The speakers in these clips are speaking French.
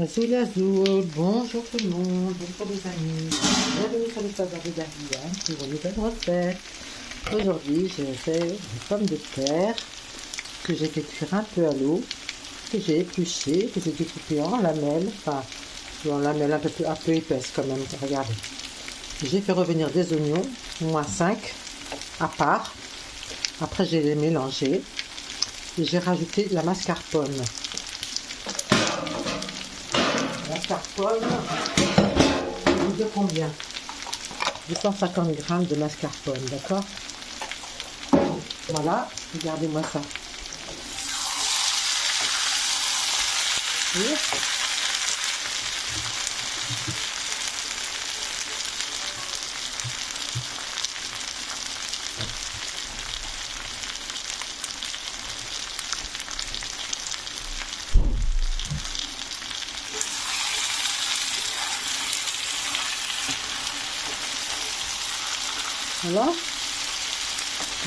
Azul Azul, bonjour tout le monde, bonjour les amis, bienvenue sur le Saveur de Daria pour une nouvelle recette. Aujourd'hui j'ai fait des pommes de terre que j'ai fait cuire un peu à l'eau, que j'ai épluchées, que j'ai découpées en lamelles, enfin en lamelles un peu épaisses quand même, regardez. J'ai fait revenir des oignons, au moins 5 à part, après j'ai les mélangés et j'ai rajouté de la mascarpone. Mascarpone, de combien? 250 grammes de mascarpone, d'accord? Voilà, regardez-moi ça. Oui. Voilà.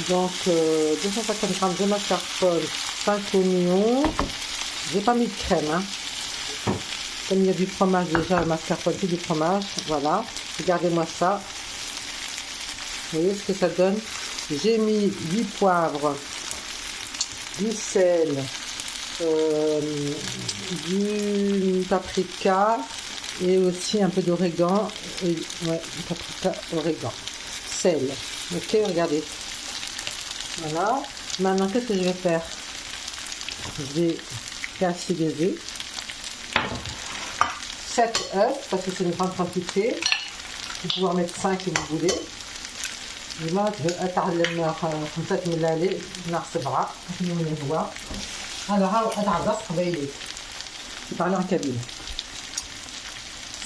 Donc 250 grammes de mascarpone, 5 oignons. J'ai pas mis de crème, hein. Comme il y a du fromage déjà, le mascarpone c'est du fromage. Voilà. Regardez-moi ça. Vous voyez ce que ça donne? J'ai mis du poivre, du sel, du paprika et aussi un peu d'origan. Ouais, paprika, origan. Sel. Ok, regardez. Voilà. Maintenant, qu'est-ce que je vais faire? Je vais casser des œufs. 7 œufs, parce que c'est une grande quantité. Vous pouvez en mettre 5 si vous voulez. ديما اتعلم 5 ملالي ناقص 7 من هو انا ها اتعرض قبيلي parler en kabyle.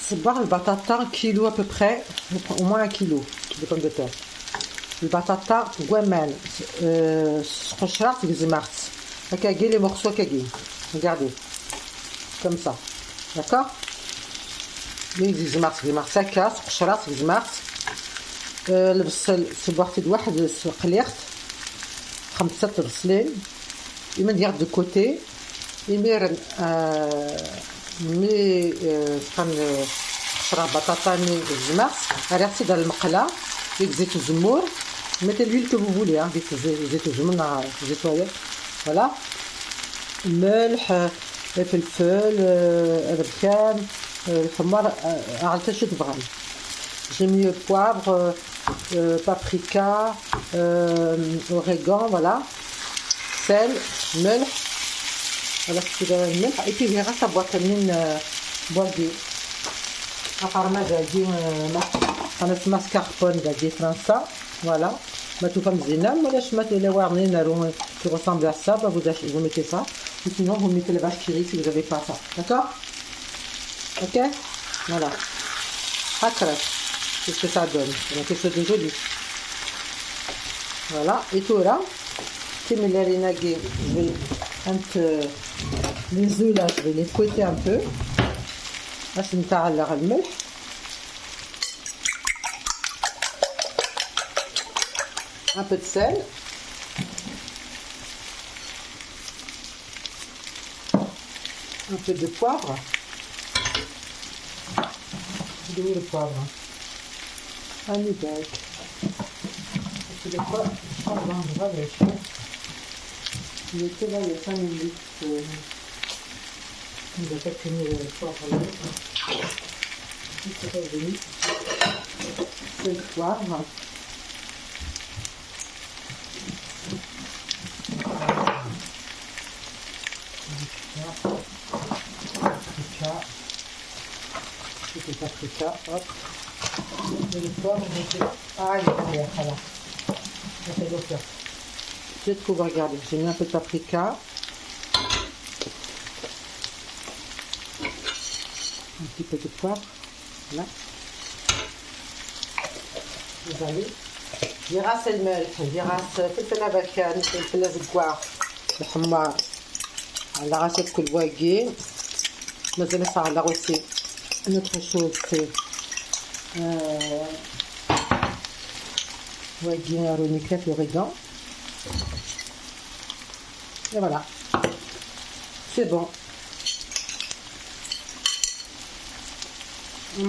C'est boire le batata kilo à peu près, au moins 1 kilo de pommes de terre. Le batata guemel خشرات في mars. كاجي les morceaux كاجي. Regardez. Comme ça. D'accord? Les mars سكات خشرات في mars. البصل صباح في واحد قليقت 5 بصلين يمن دو كوتي يمير مي كان خشرة بطاطا مي الزماس راسي دار المقله ديك زيت الزمور mettez l'huile que vous voulez ديك زيت الزمر زيت شويه فوالا الملح الفلفل الركان الحمار على حسب تبغى. J'ai mis le poivre, paprika, origan, voilà, sel, melh, voilà, et puis il reste à boire une boîte apparemment j'ai dit mascarpone j'ai dit ça, voilà, ma tout comme zina, moi je mets les warnings qui ressemblent à ça, vous mettez ça, ou sinon vous mettez les vaches qui rient si vous n'avez pas ça, d'accord? Ok, voilà, après. C'est ce que ça donne. Donc quelque chose de joli. Voilà. Et tout là. Je vais les œufs là, je vais les fouetter un peu. Là, c'est une taille à la un peu de sel. Un peu de poivre. Je vais le poivre. Un idée. C'est des fois, je prends un bras de chien. Il était là il y a 5 minutes. Il a fait tenir le poivre là. C'est revenu. C'est le poivre. C'est paprika, hop. Et le poivre, voilà. Ça fait l'auteur. Peut-être qu'on va regarder. J'ai mis un peu de paprika. Un petit peu de poivre. Voilà. Vous allez. يراس الملح يراس فلفل باكان فلفل زكوار الحمار على راسك كل واقي مازال صار على روسي notre chose c'est l'origan. Et voilà. C'est bon. C'est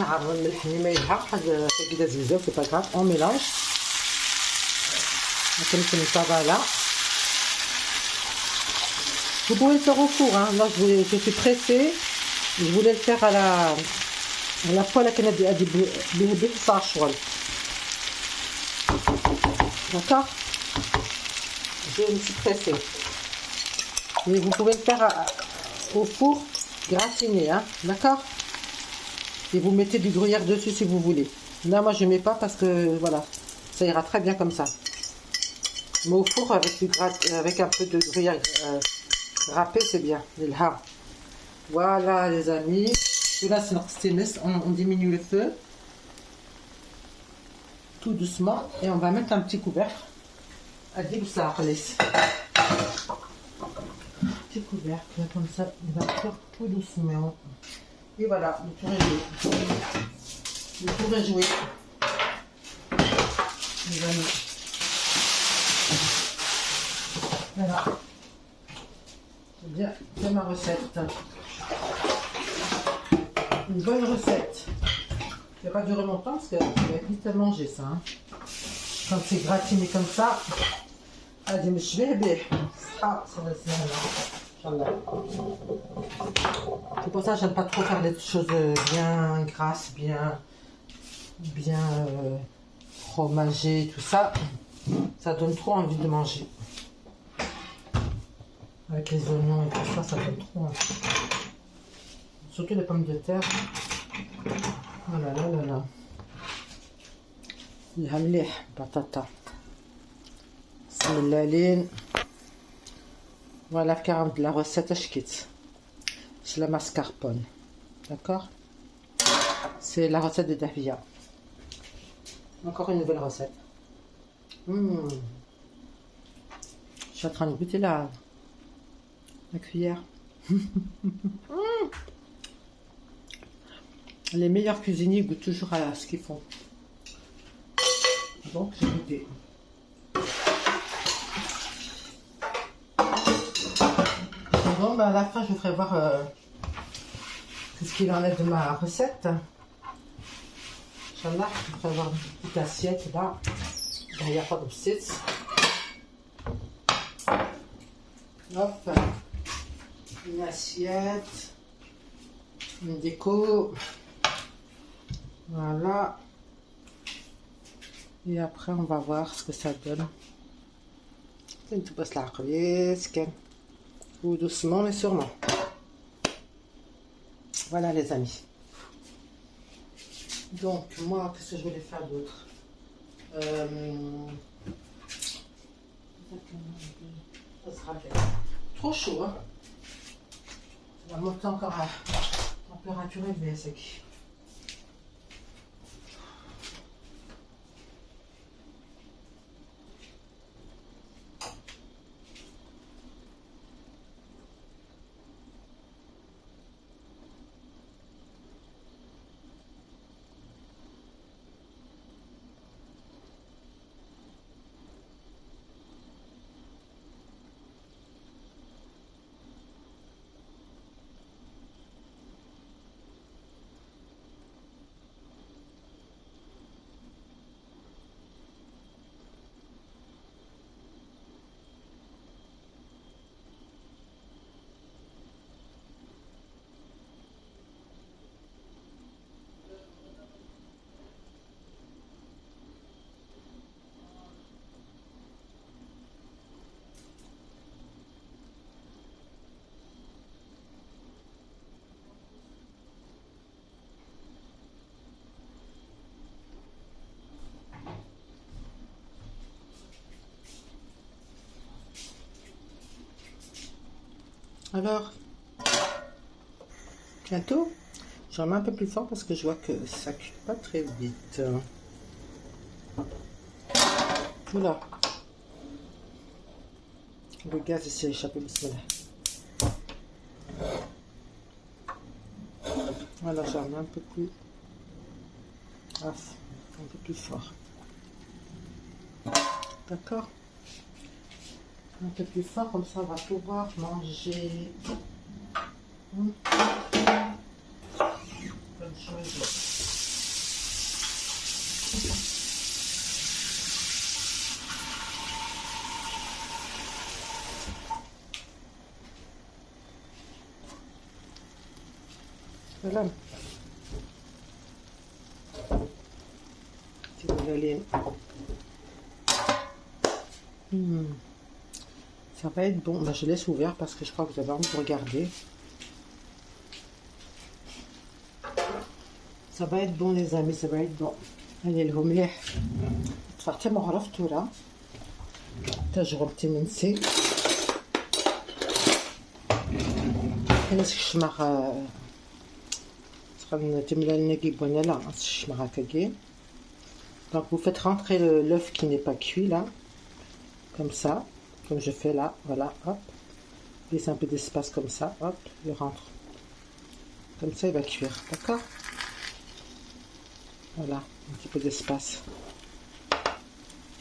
pas grave, on mélange. Ça va là. Vous pouvez le faire au four, hein. Là je suis pressée. Je voulais le faire à la poêle à canne d'accord. Je me suis pressée. Et vous pouvez le faire au four gratiné, hein, d'accord. Et vous mettez du gruyère dessus si vous voulez. Là moi je mets pas parce que voilà, ça ira très bien comme ça. Mais au four avec un peu de gruyère râpé, c'est bien. Voilà les amis. Là c'est on diminue le feu tout doucement et on va mettre un petit couvercle. Petit couvercle comme ça, il va faire tout doucement. Et voilà, le tour est joué. Le tour est joué. Les amis. Voilà. C'est ma recette. Une bonne recette. Ça va pas durer longtemps parce que ça va être vite à manger ça. Hein. Quand c'est gratiné comme ça, allez, mais je vais bien. Ah, ça va se faire. C'est pour ça que j'aime pas trop faire des choses bien grasses, bien fromagées, tout ça. Ça donne trop envie de manger. Avec les oignons et tout ça, ça donne trop envie. Surtout les pommes de terre. Oh là là là là. الهمليح بطاطا بسم الله لين voilà car la recette c'est la mascarpone, d'accord, c'est la recette de Davia. Encore une nouvelle recette. Je suis en train de goûter la cuillère. Les meilleurs cuisiniers goûtent toujours à ce qu'ils font. Donc j'ai goûté. Bon, ben à la fin je vous ferai voir ce qu'il en est de ma recette. Inch'Allah, je vous ferai voir une petite assiette là. Il n'y a pas de petite. Hop, une assiette, une déco. Voilà. Et après, on va voir ce que ça donne. Ou doucement, mais sûrement. Voilà, les amis. Donc, moi, qu'est-ce que je voulais faire d'autre? Ça sera bien. Trop chaud, hein? Ça va monter encore à température élevée, c'est qui. Alors, bientôt, j'en mets un peu plus fort parce que je vois que ça cuit pas très vite. Voilà. Le gaz s'est échappé, bismillah. Voilà, j'en mets un peu plus. Ah, un peu plus fort. D'accord? Un peu plus fort, comme ça on va pouvoir manger. Bonne chose. Voilà. Si vous allez... Ça va être bon. Ben, je laisse ouvert parce que je crois que vous avez envie de regarder. Ça va être bon les amis, ça va être bon. Allez لهم مليح. تفرحتي ما عرفتوا راه تجربتي من سي الناس الشماغ تقدر تملا لنا كيبونا لا الشماغ هكاكي. Donc vous faites rentrer l'œuf qui n'est pas cuit là, comme ça, comme je fais là, voilà, hop. Laissez un peu d'espace comme ça, hop, il rentre. Comme ça il va cuire, d'accord? Voilà, un petit peu d'espace.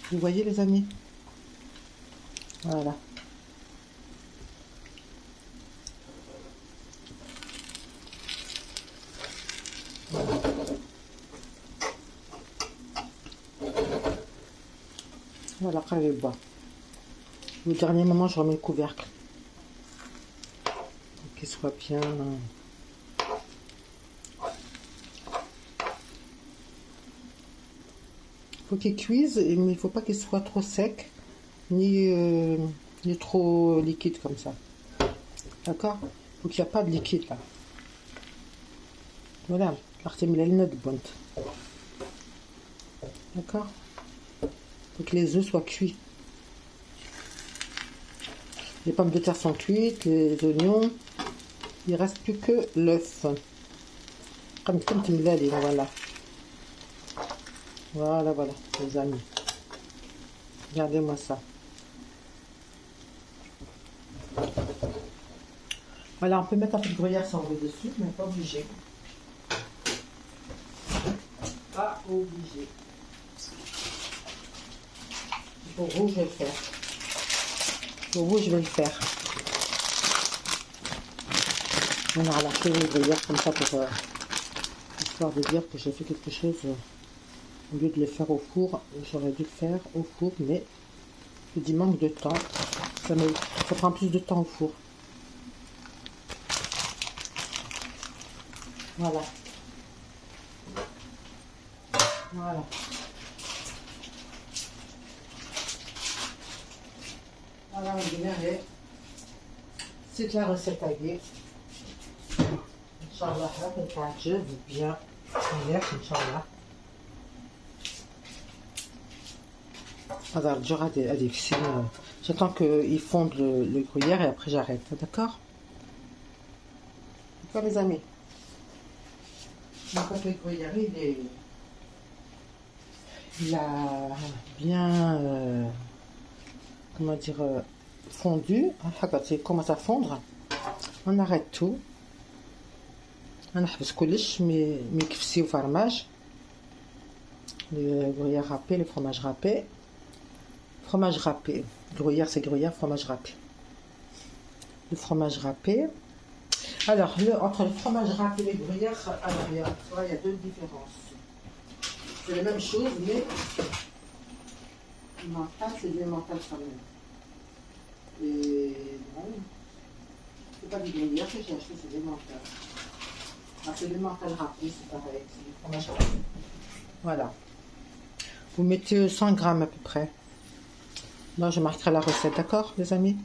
Vous voyez les amis? Voilà. Voilà, après je vais boire. Au dernier moment, je remets le couvercle. Pour qu'il soit bien... faut qu'il cuise, mais il faut pas qu'il soit trop sec, ni trop liquide comme ça. D'accord? Faut qu'il n'y a pas de liquide là. Voilà, d'accord? Faut que les œufs soient cuits. Les pommes de terre sont cuites, les oignons. Il reste plus que l'œuf. Comme voilà. Voilà, voilà, les amis. Regardez-moi ça. Voilà, on peut mettre un peu de gruyère si on veut dessus, mais pas obligé. Pas obligé. Au rouge, je vais le faire. Au rouge, je vais le faire. On a relâché le gruyère comme ça pour histoire de dire que j'ai fait quelque chose. Au lieu de le faire au four, j'aurais dû le faire au four, mais je dis manque de temps. Ça prend plus de temps au four. Voilà. Voilà. Voilà, c'est la recette à gué. Inch'Allah, je veux bien. Inch'Allah. J'attends qu'ils fondent le gruyère et après j'arrête, d'accord? D'accord les amis? Donc quand le gruyère il a bien comment dire fondu, il commence à fondre, on arrête tout. On نحبس كلش ميكفسي وفرماج le gruyère râpé, le fromage râpé. Fromage râpé. Gruyère, c'est gruyère, fromage râpé. Le fromage râpé. Alors, entre le fromage râpé et le gruyère, alors, il y a deux différences. C'est la même chose, mais le mental, c'est du mental quand même. Et bon, c'est pas du gruyère que j'ai acheté, c'est du mental. Ah, c'est du mental râpé, c'est pareil, c'est du fromage râpé. Voilà. Vous mettez 100 grammes à peu près. Moi, je marquerai la recette, d'accord, les amis?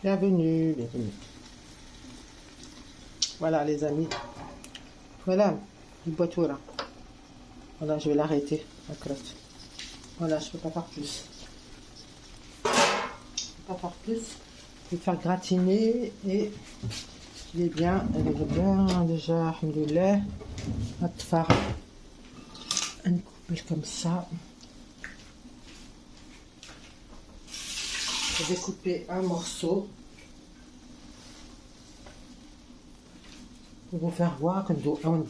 Bienvenue, bienvenue. Voilà, les amis. Voilà, le boiteau là. Voilà, je vais l'arrêter, la crotte. Voilà, je ne peux pas faire plus. Je ne peux pas faire plus. Je vais faire gratiner et elle est bien déjà, alhamdoulilah. On va te faire une coupe comme ça. Je vais couper un morceau pour vous faire voir que nous avons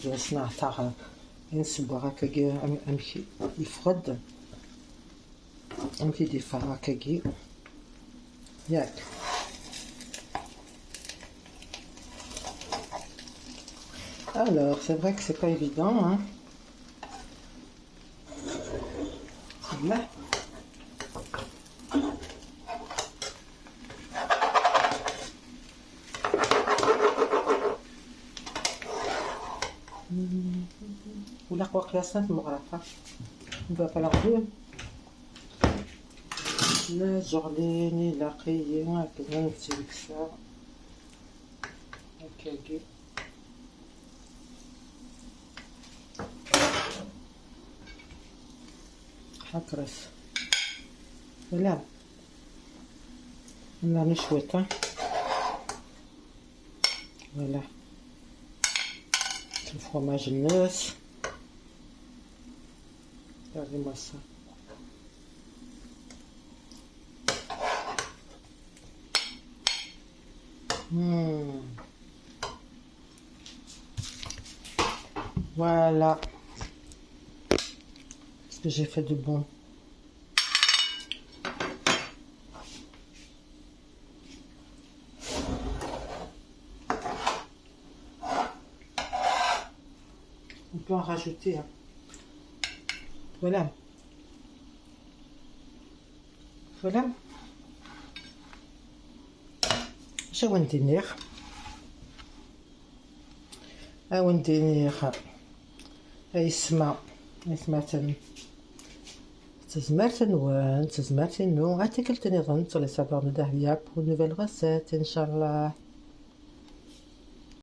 يفرد نمشي دير هكاكي ياك. Alors c'est vrai que c'est pas évident hein. Là. وقياسات مغرفة. On va pas l'enlever. لا جغليني لاقيين هكذا نتسلكسا هكاكي. هكرس ولا لا نشويطة ولا الفرماج الناس. Regardez-moi ça. Voilà ce que j'ai fait de bon. On peut en rajouter, hein. Voilà. Voilà. شو ندير يسمع تزمرتن نو اتكلتني ظن sur les saveurs de Dahlia pour une nouvelle recette, Inch'Allah.